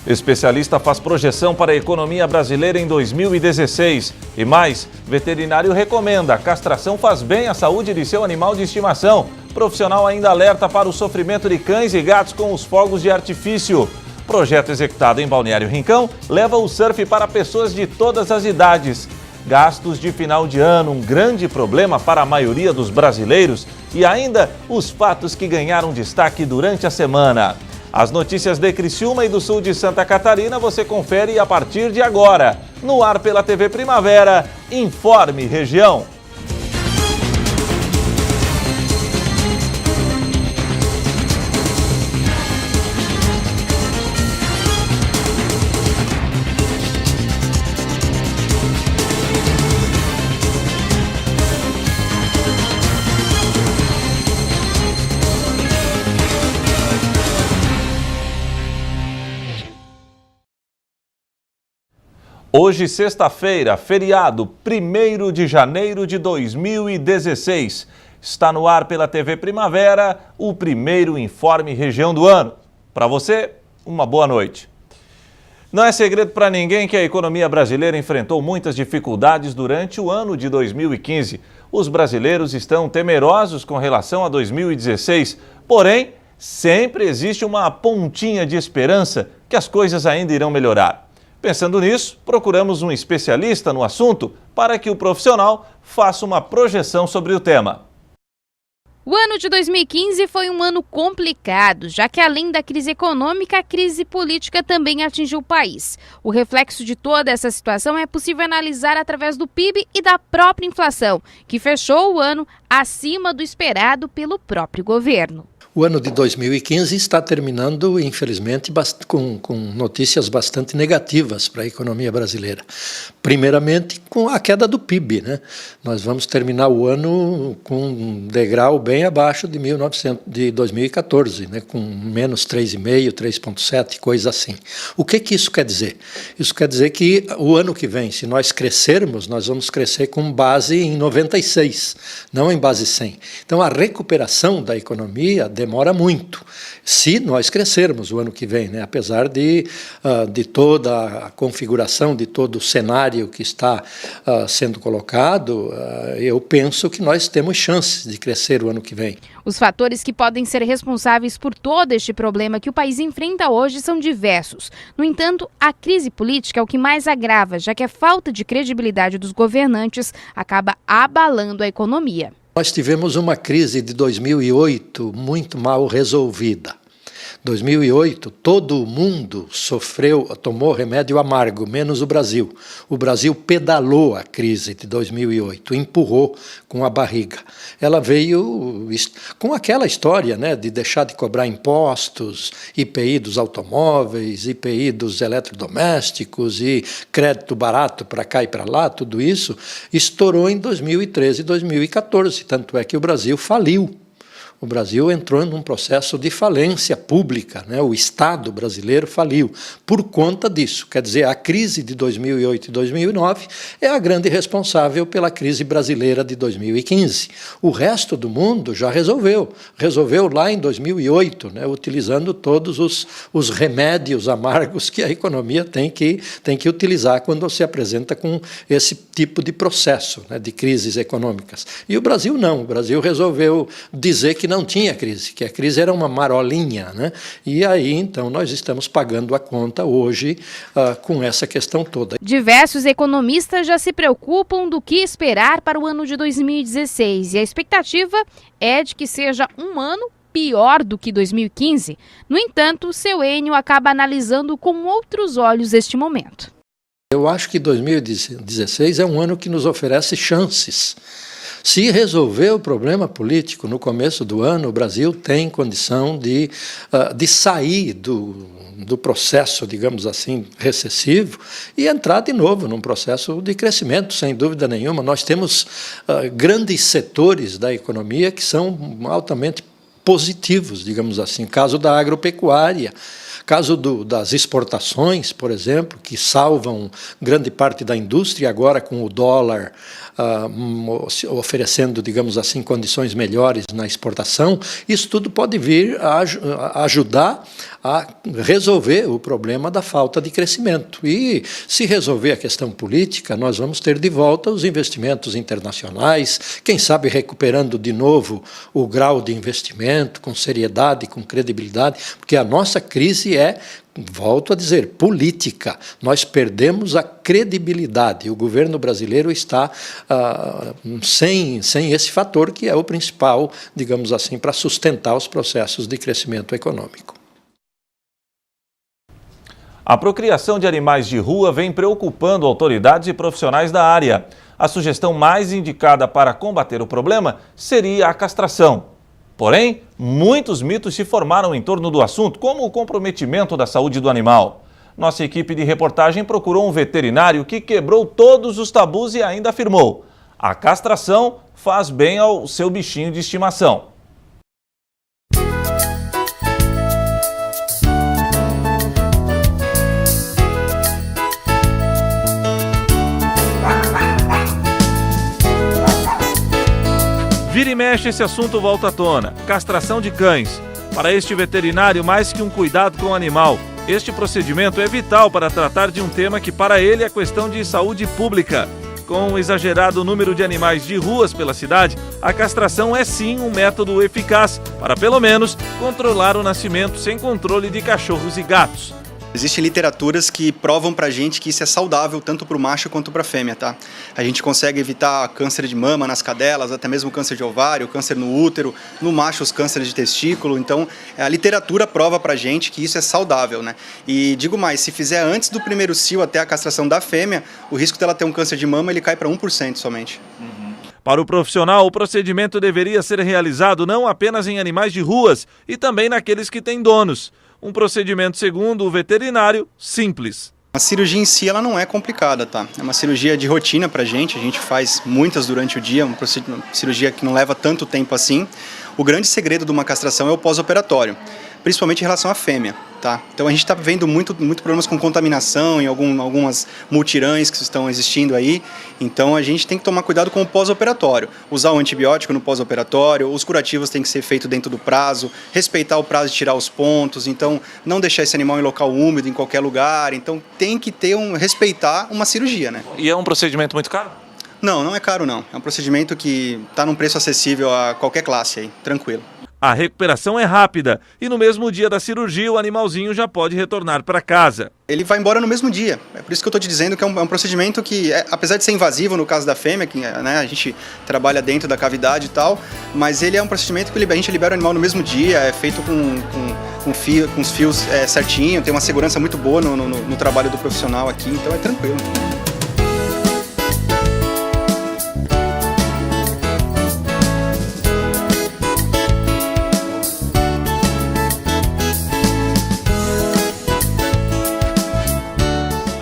Especialista faz projeção para a economia brasileira em 2016. E mais, veterinário recomenda: a castração faz bem à saúde de seu animal de estimação. Profissional ainda alerta para o sofrimento de cães e gatos com os fogos de artifício. Projeto executado em Balneário Rincão leva o surf para pessoas de todas as idades. Gastos de final de ano, um grande problema para a maioria dos brasileiros. E ainda os fatos que ganharam destaque durante a semana. As notícias de Criciúma e do sul de Santa Catarina você confere a partir de agora. No ar pela TV Primavera, Informe Região. Hoje, sexta-feira, feriado, 1º de janeiro de 2016. Está no ar pela TV Primavera, o primeiro Informe Região do ano. Para você, uma boa noite. Não é segredo para ninguém que a economia brasileira enfrentou muitas dificuldades durante o ano de 2015. Os brasileiros estão temerosos com relação a 2016, porém, sempre existe uma pontinha de esperança que as coisas ainda irão melhorar. Pensando nisso, procuramos um especialista no assunto para que o profissional faça uma projeção sobre o tema. O ano de 2015 foi um ano complicado, já que além da crise econômica, a crise política também atingiu o país. O reflexo de toda essa situação é possível analisar através do PIB e da própria inflação, que fechou o ano acima do esperado pelo próprio governo. O ano de 2015 está terminando, infelizmente, com notícias bastante negativas para a economia brasileira. Primeiramente, com a queda do PIB, né? Nós vamos terminar o ano com um degrau bem abaixo de 2014, né? Com menos 3,5%, 3,7%, coisa assim. O que isso quer dizer? Isso quer dizer que o ano que vem, se nós crescermos, nós vamos crescer com base em 96, não em base 100. Então, a recuperação da economia demora muito, se nós crescermos o ano que vem, né? Apesar de toda a configuração, de todo o cenário que está sendo colocado, eu penso que nós temos chances de crescer o ano que vem. Os fatores que podem ser responsáveis por todo este problema que o país enfrenta hoje são diversos. No entanto, a crise política é o que mais agrava, já que a falta de credibilidade dos governantes acaba abalando a economia. Nós tivemos uma crise de 2008 muito mal resolvida. 2008, todo o mundo tomou remédio amargo, menos o Brasil. O Brasil pedalou a crise de 2008, empurrou com a barriga. Ela veio com aquela história, né, de deixar de cobrar impostos, IPI dos automóveis, IPI dos eletrodomésticos e crédito barato para cá e para lá, tudo isso estourou em 2013 e 2014, tanto é que o Brasil faliu. O Brasil entrou num processo de falência pública, né? O Estado brasileiro faliu por conta disso. Quer dizer, a crise de 2008 e 2009 é a grande responsável pela crise brasileira de 2015. O resto do mundo já resolveu lá em 2008, né? Utilizando todos os remédios amargos que a economia tem que utilizar quando se apresenta com esse tipo de processo, né? De crises econômicas. E o Brasil não, o Brasil resolveu dizer que não tinha crise, que a crise era uma marolinha, né? E aí, então, nós estamos pagando a conta hoje com essa questão toda. Diversos economistas já se preocupam do que esperar para o ano de 2016 e a expectativa é de que seja um ano pior do que 2015. No entanto, o seu Enio acaba analisando com outros olhos este momento. Eu acho que 2016 é um ano que nos oferece chances. Se resolver o problema político no começo do ano, o Brasil tem condição de sair do processo, digamos assim, recessivo e entrar de novo num processo de crescimento, sem dúvida nenhuma. Nós temos grandes setores da economia que são altamente positivos, digamos assim, caso da agropecuária, Caso das exportações, por exemplo, que salvam grande parte da indústria, agora com o dólar oferecendo, digamos assim, condições melhores na exportação, isso tudo pode vir a ajudar a resolver o problema da falta de crescimento. E, se resolver a questão política, nós vamos ter de volta os investimentos internacionais, quem sabe recuperando de novo o grau de investimento, com seriedade, com credibilidade, porque a nossa crise volto a dizer, política. Nós perdemos a credibilidade. O governo brasileiro está sem esse fator que é o principal, digamos assim, para sustentar os processos de crescimento econômico. A procriação de animais de rua vem preocupando autoridades e profissionais da área. A sugestão mais indicada para combater o problema seria a castração. Porém, muitos mitos se formaram em torno do assunto, como o comprometimento da saúde do animal. Nossa equipe de reportagem procurou um veterinário que quebrou todos os tabus e ainda afirmou: a castração faz bem ao seu bichinho de estimação. Vira e mexe, esse assunto volta à tona. Castração de cães. Para este veterinário, mais que um cuidado com o animal, este procedimento é vital para tratar de um tema que para ele é questão de saúde pública. Com um exagerado número de animais de ruas pela cidade, a castração é sim um método eficaz para, pelo menos, controlar o nascimento sem controle de cachorros e gatos. Existem literaturas que provam pra gente que isso é saudável tanto para o macho quanto para a fêmea, tá? A gente consegue evitar câncer de mama nas cadelas, até mesmo câncer de ovário, câncer no útero, no macho os cânceres de testículo. Então, a literatura prova pra gente que isso é saudável, né? E digo mais, se fizer antes do primeiro cio até a castração da fêmea, o risco dela ter um câncer de mama ele cai para 1% somente. Para o profissional, o procedimento deveria ser realizado não apenas em animais de ruas, e também naqueles que têm donos. Um procedimento, segundo o veterinário, simples. A cirurgia em si ela não é complicada, tá? É uma cirurgia de rotina pra gente, a gente faz muitas durante o dia, uma cirurgia que não leva tanto tempo assim. O grande segredo de uma castração é o pós-operatório, principalmente em relação à fêmea, tá? Então a gente está vendo muito problemas com contaminação em algumas multirãs que estão existindo aí, então a gente tem que tomar cuidado com o pós-operatório, usar o antibiótico no pós-operatório, os curativos têm que ser feitos dentro do prazo, respeitar o prazo de tirar os pontos, então não deixar esse animal em local úmido, em qualquer lugar, então tem que respeitar uma cirurgia, né? E é um procedimento muito caro? Não, não é caro não, é um procedimento que está num preço acessível a qualquer classe aí, tranquilo. A recuperação é rápida e no mesmo dia da cirurgia o animalzinho já pode retornar para casa. Ele vai embora no mesmo dia, é por isso que eu estou te dizendo que é um procedimento que, apesar de ser invasivo no caso da fêmea, que né, a gente trabalha dentro da cavidade e tal, mas ele é um procedimento que a gente libera o animal no mesmo dia, é feito com os fios certinho, tem uma segurança muito boa no trabalho do profissional aqui, então é tranquilo.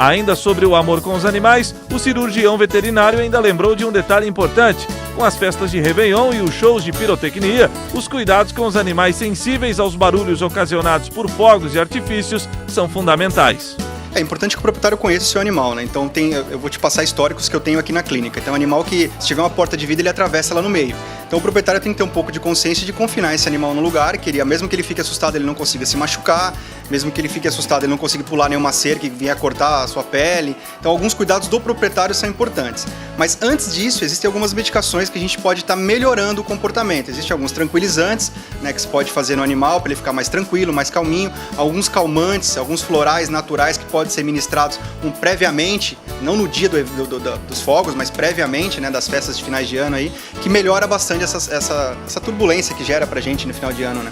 Ainda sobre o amor com os animais, o cirurgião veterinário ainda lembrou de um detalhe importante. Com as festas de Réveillon e os shows de pirotecnia, os cuidados com os animais sensíveis aos barulhos ocasionados por fogos e artifícios são fundamentais. É importante que o proprietário conheça o seu animal, né? Então eu vou te passar históricos que eu tenho aqui na clínica. Então, um animal que, se tiver uma porta de vidro, ele atravessa ela no meio. Então, o proprietário tem que ter um pouco de consciência de confinar esse animal no lugar, que mesmo que ele fique assustado, ele não consiga se machucar, mesmo que ele fique assustado, ele não consiga pular nenhuma cerca que venha cortar a sua pele. Então, alguns cuidados do proprietário são importantes. Mas antes disso, existem algumas medicações que a gente pode estar melhorando o comportamento. Existem alguns tranquilizantes, né, que se pode fazer no animal para ele ficar mais tranquilo, mais calminho. Alguns calmantes, alguns florais naturais que podem ser ministrados previamente, não no dia dos fogos, mas previamente, né, das festas de finais de ano aí, que melhora bastante essa turbulência que gera pra gente no final de ano, né?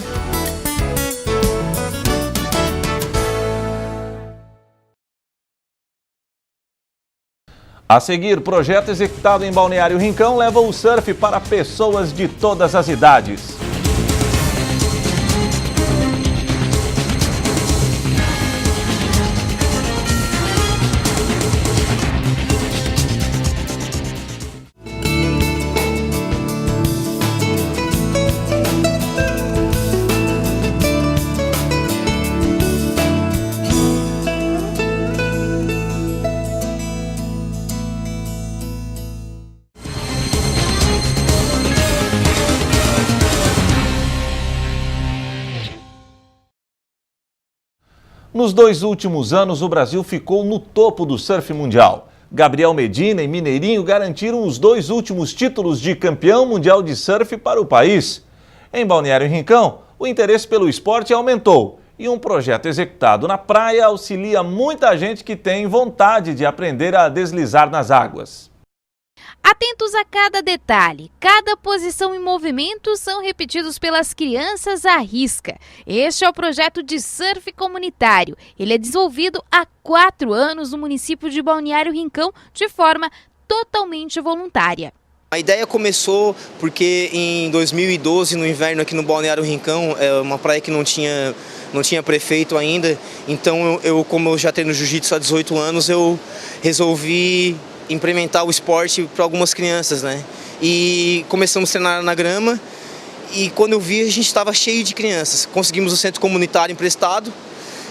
A seguir, projeto executado em Balneário Rincão leva o surf para pessoas de todas as idades. Nos 2 últimos anos, o Brasil ficou no topo do surf mundial. Gabriel Medina e Mineirinho garantiram os 2 últimos títulos de campeão mundial de surf para o país. Em Balneário Rincão, o interesse pelo esporte aumentou e um projeto executado na praia auxilia muita gente que tem vontade de aprender a deslizar nas águas. Atentos a cada detalhe, cada posição e movimento são repetidos pelas crianças à risca. Este é o projeto de surf comunitário. Ele é desenvolvido há 4 anos no município de Balneário Rincão de forma totalmente voluntária. A ideia começou porque em 2012, no inverno aqui no Balneário Rincão, é uma praia que não tinha prefeito ainda, então como eu já treino jiu-jitsu há 18 anos, eu resolvi implementar o esporte para algumas crianças, né? E começamos a treinar na grama e quando eu vi a gente estava cheio de crianças. Conseguimos o centro comunitário emprestado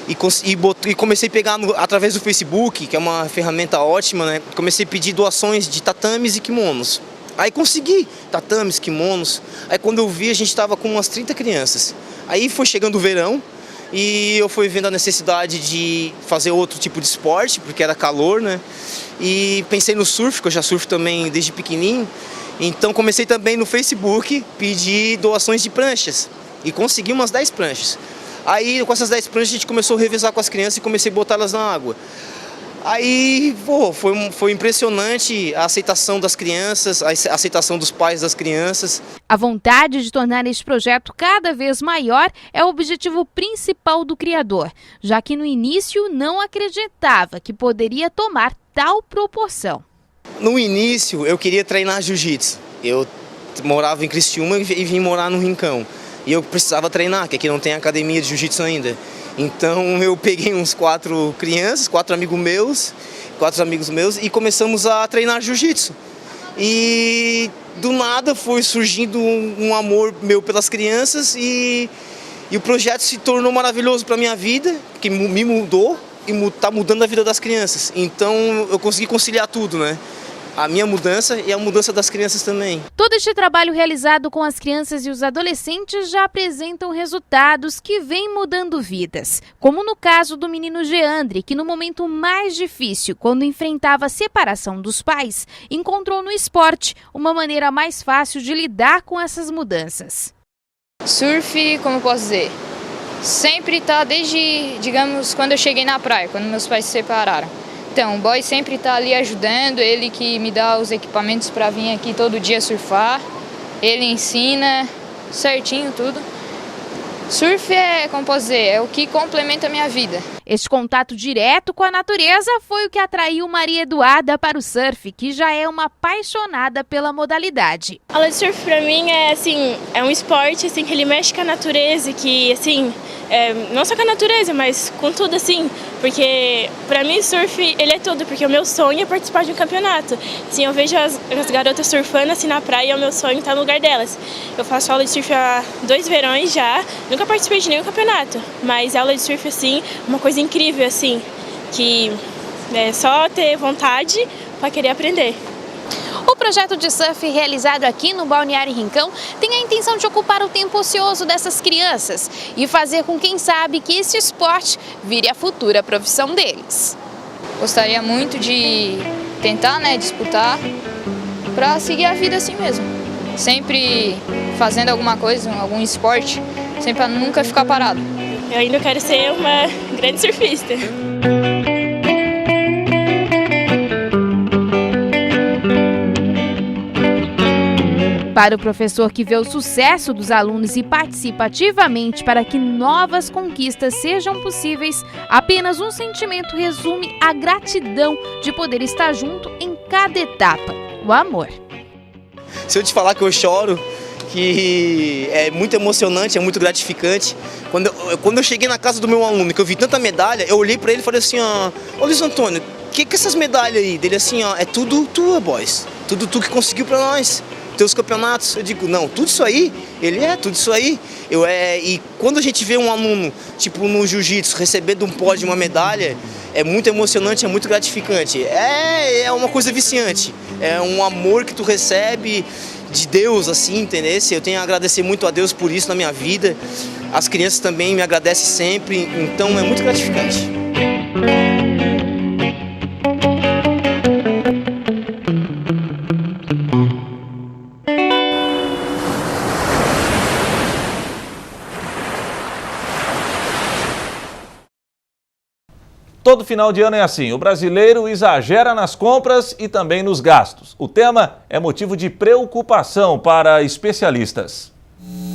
e comecei a pegar através do Facebook, que é uma ferramenta ótima, né? Comecei a pedir doações de tatames e kimonos. Aí consegui tatames, kimonos. Aí quando eu vi a gente estava com umas 30 crianças. Aí foi chegando o verão e eu fui vendo a necessidade de fazer outro tipo de esporte, porque era calor, né? E pensei no surf, que eu já surfo também desde pequenininho. Então comecei também no Facebook, pedir doações de pranchas. E consegui umas 10 pranchas. Aí com essas 10 pranchas a gente começou a revezar com as crianças e comecei a botar elas na água. Aí, foi impressionante a aceitação das crianças, a aceitação dos pais das crianças. A vontade de tornar este projeto cada vez maior é o objetivo principal do criador, já que no início não acreditava que poderia tomar tal proporção. No início eu queria treinar jiu-jitsu. Eu morava em Criciúma e vim morar no Rincão. E eu precisava treinar, porque aqui não tem academia de jiu-jitsu ainda. Então eu peguei uns 4 crianças, 4 amigos meus e começamos a treinar jiu-jitsu. E do nada foi surgindo um amor meu pelas crianças e o projeto se tornou maravilhoso para a minha vida, que me mudou e está mudando a vida das crianças. Então eu consegui conciliar tudo, né? A minha mudança e a mudança das crianças também. Todo este trabalho realizado com as crianças e os adolescentes já apresentam resultados que vêm mudando vidas. Como no caso do menino Geandre, que no momento mais difícil, quando enfrentava a separação dos pais, encontrou no esporte uma maneira mais fácil de lidar com essas mudanças. Surf, como eu posso dizer, sempre está desde, digamos, quando eu cheguei na praia, quando meus pais se separaram. Então, o boy sempre está ali ajudando, ele que me dá os equipamentos para vir aqui todo dia surfar, ele ensina certinho tudo. Surf é, como posso dizer, é o que complementa a minha vida. Este contato direto com a natureza foi o que atraiu Maria Eduarda para o surf, que já é uma apaixonada pela modalidade. A aula de surf para mim é um esporte assim, que ele mexe com a natureza, que assim, não só com a natureza, mas com tudo assim, porque para mim surf ele é tudo, porque o meu sonho é participar de um campeonato. Assim, eu vejo as garotas surfando assim na praia e é o meu sonho estar no lugar delas. Eu faço aula de surf há 2 verões já, nunca participei de nenhum campeonato, mas aula de surf assim, uma coisa incrível assim, que é só ter vontade para querer aprender. O projeto de surf realizado aqui no Balneário Rincão tem a intenção de ocupar o tempo ocioso dessas crianças e fazer com quem sabe que esse esporte vire a futura profissão deles. Gostaria muito de tentar, disputar para seguir a vida assim mesmo. Sempre fazendo alguma coisa, algum esporte, sempre para nunca ficar parado. Eu ainda quero ser uma grande surfista. Para o professor que vê o sucesso dos alunos e participa ativamente para que novas conquistas sejam possíveis, apenas um sentimento resume a gratidão de poder estar junto em cada etapa: o amor. Se eu te falar que eu choro, que é muito emocionante, é muito gratificante. Quando eu cheguei na casa do meu aluno, que eu vi tanta medalha, eu olhei para ele e falei assim, ô Luiz Antônio, que essas medalhas aí? Dele assim, é tudo tua, boys. Tudo tu que conseguiu para nós. Teus campeonatos. Eu digo, não, tudo isso aí? Ele tudo isso aí. E quando a gente vê um aluno, tipo no jiu-jitsu, recebendo um pódio, uma medalha, é muito emocionante, é muito gratificante. É uma coisa viciante. É um amor que tu recebe de Deus, assim, entendeu? Eu tenho a agradecer muito a Deus por isso na minha vida. As crianças também me agradecem sempre, então é muito gratificante. Todo final de ano é assim, o brasileiro exagera nas compras e também nos gastos. O tema é motivo de preocupação para especialistas.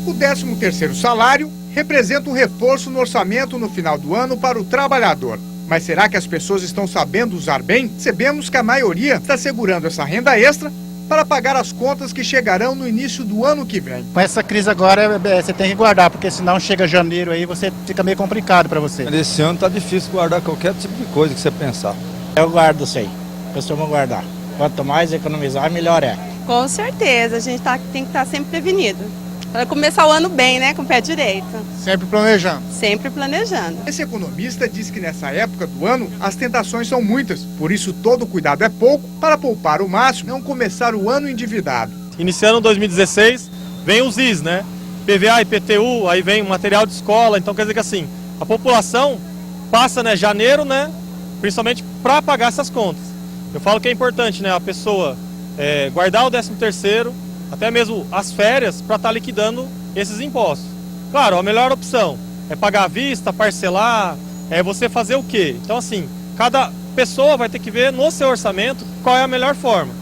O 13º salário representa um reforço no orçamento no final do ano para o trabalhador. Mas será que as pessoas estão sabendo usar bem? Percebemos que a maioria está segurando essa renda extra para pagar as contas que chegarão no início do ano que vem. Com essa crise agora, você tem que guardar, porque senão chega janeiro aí, você fica meio complicado para você. Esse ano tá difícil guardar qualquer tipo de coisa que você pensar. Eu guardo isso aí, costumo guardar. Quanto mais economizar, melhor é. Com certeza, a gente tem que estar sempre prevenido. Para começar o ano bem, né, com o pé direito. Sempre planejando. Sempre planejando. Esse economista diz que nessa época do ano as tentações são muitas, por isso todo cuidado é pouco para poupar o máximo, não começar o ano endividado. Iniciando 2016, vem os IS, né? PVA, IPTU, aí vem material de escola, então quer dizer que assim, a população passa, né, janeiro, né, principalmente para pagar essas contas. Eu falo que é importante, né, a pessoa guardar o 13º, até mesmo as férias, para estar liquidando esses impostos. Claro, a melhor opção é pagar à vista, parcelar, é você fazer o quê? Então assim, cada pessoa vai ter que ver no seu orçamento qual é a melhor forma.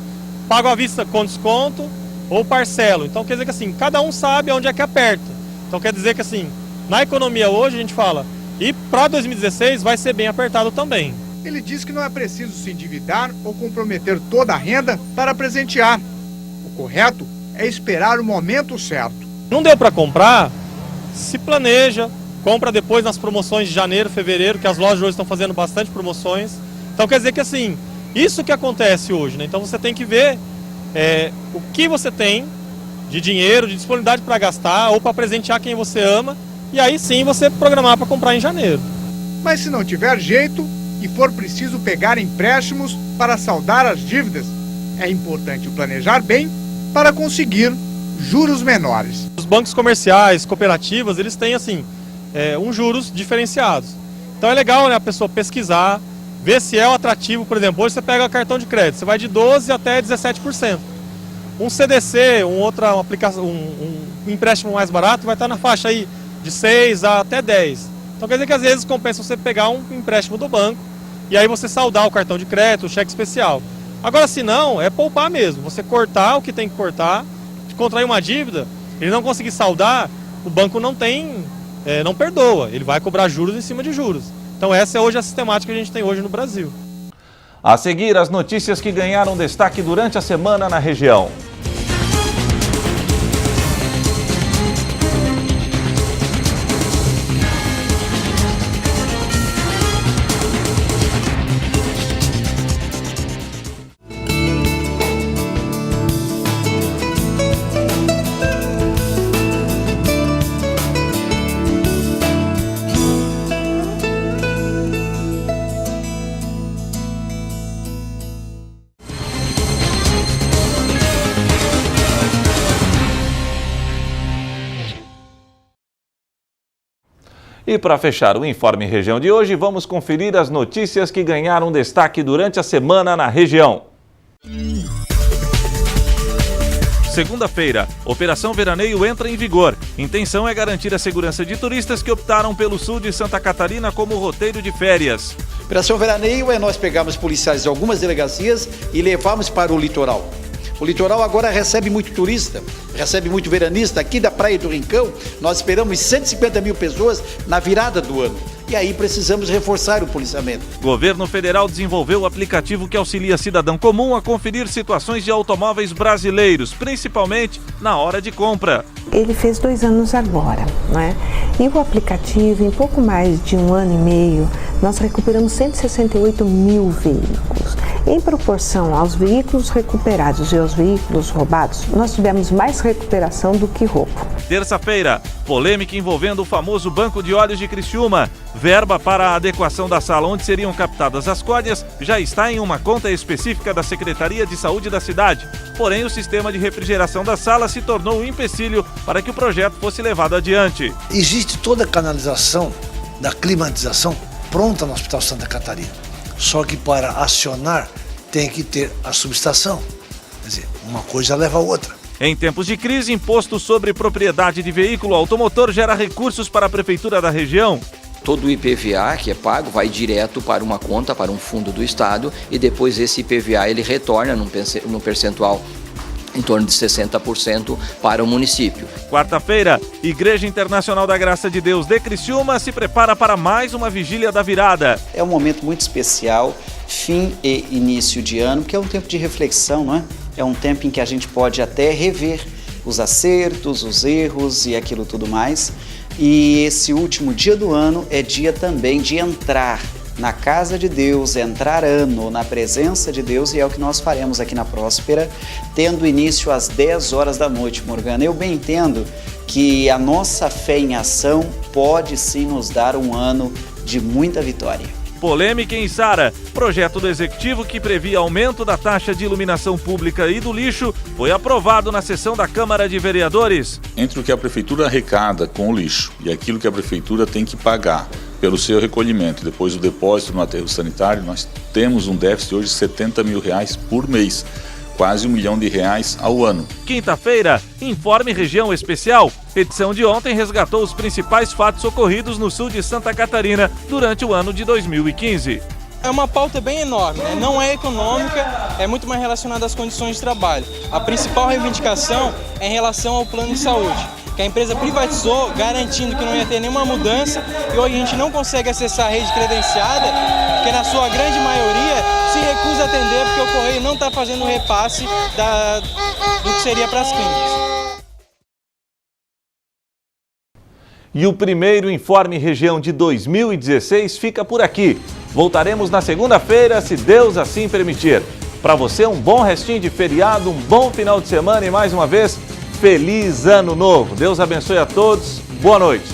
Pago à vista com desconto ou parcelo. Então quer dizer que assim, cada um sabe onde é que aperta. Então quer dizer que assim, na economia hoje a gente fala, e para 2016 vai ser bem apertado também. Ele diz que não é preciso se endividar ou comprometer toda a renda para presentear. O correto é esperar o momento certo. Não deu para comprar? Se planeja, compra depois nas promoções de janeiro, fevereiro, que as lojas hoje estão fazendo bastante promoções. Então quer dizer que assim, isso que acontece hoje, né? Então você tem que ver o que você tem de dinheiro, de disponibilidade para gastar ou para presentear quem você ama, e aí sim você programar para comprar em janeiro. Mas se não tiver jeito e for preciso pegar empréstimos para saldar as dívidas, é importante planejar bem para conseguir juros menores. Os bancos comerciais, cooperativas, eles têm assim, juros diferenciados. Então é legal, né, a pessoa pesquisar, ver se é um atrativo. Por exemplo, hoje você pega o cartão de crédito, você vai de 12% até 17%. Um CDC, uma aplicação, um empréstimo mais barato vai estar na faixa aí de 6% até 10%. Então quer dizer que às vezes compensa você pegar um empréstimo do banco e aí você saldar o cartão de crédito, o cheque especial. Agora, se não, é poupar mesmo. Você cortar o que tem que cortar, contrair uma dívida, ele não conseguir saldar, o banco não perdoa. Ele vai cobrar juros em cima de juros. Então essa é hoje a sistemática que a gente tem hoje no Brasil. A seguir, as notícias que ganharam destaque durante a semana na região. E para fechar o Informe Região de hoje, vamos conferir as notícias que ganharam destaque durante a semana na região. Segunda-feira, Operação Veraneio entra em vigor. Intenção é garantir a segurança de turistas que optaram pelo sul de Santa Catarina como roteiro de férias. Operação Veraneio é nós pegarmos policiais de algumas delegacias e levarmos para o litoral. O litoral agora recebe muito turista, recebe muito veranista. Aqui da Praia do Rincão, nós esperamos 150 mil pessoas na virada do ano. E aí precisamos reforçar o policiamento. Governo Federal desenvolveu o aplicativo que auxilia cidadão comum a conferir situações de automóveis brasileiros, principalmente na hora de compra. Ele fez 2 anos agora, né? E o aplicativo, em pouco mais de 1 ano e meio, nós recuperamos 168 mil veículos. Em proporção aos veículos recuperados e aos veículos roubados, nós tivemos mais recuperação do que roubo. Terça-feira, polêmica envolvendo o famoso Banco de Óleos de Criciúma. Verba para a adequação da sala onde seriam captadas as códias já está em uma conta específica da Secretaria de Saúde da cidade. Porém, o sistema de refrigeração da sala se tornou um empecilho para que o projeto fosse levado adiante. Existe toda a canalização da climatização pronta no Hospital Santa Catarina. Só que para acionar tem que ter a subestação. Quer dizer, uma coisa leva a outra. Em tempos de crise, imposto sobre propriedade de veículo automotor gera recursos para a prefeitura da região. Todo o IPVA que é pago vai direto para uma conta, para um fundo do Estado, e depois esse IPVA ele retorna num percentual em torno de 60% para o município. Quarta-feira, Igreja Internacional da Graça de Deus de Criciúma se prepara para mais uma vigília da virada. É um momento muito especial, fim e início de ano, porque é um tempo de reflexão, não é? É um tempo em que a gente pode até rever os acertos, os erros e aquilo tudo mais. E esse último dia do ano é dia também de entrar na casa de Deus, entrar ano na presença de Deus, e é o que nós faremos aqui na Próspera, tendo início às 10 horas da noite, Morgana. Eu bem entendo que a nossa fé em ação pode sim nos dar um ano de muita vitória. Polêmica em Sara. Projeto do Executivo que previa aumento da taxa de iluminação pública e do lixo foi aprovado na sessão da Câmara de Vereadores. Entre o que a Prefeitura arrecada com o lixo e aquilo que a Prefeitura tem que pagar pelo seu recolhimento e depois o depósito no aterro sanitário, nós temos um déficit hoje de R$70 mil por mês. Quase R$1 milhão ao ano. Quinta-feira, Informe Região Especial. Edição de ontem resgatou os principais fatos ocorridos no sul de Santa Catarina durante o ano de 2015. É uma pauta bem enorme, né? Não é econômica, é muito mais relacionada às condições de trabalho. A principal reivindicação é em relação ao plano de saúde, que a empresa privatizou, garantindo que não ia ter nenhuma mudança, e hoje a gente não consegue acessar a rede credenciada, porque na sua grande maioria se recusa a atender porque o Correio não está fazendo o repasse do que seria para as clínicas. E o primeiro Informe Região de 2016 fica por aqui. Voltaremos na segunda-feira, se Deus assim permitir. Para você, um bom restinho de feriado, um bom final de semana e mais uma vez, feliz ano novo. Deus abençoe a todos. Boa noite.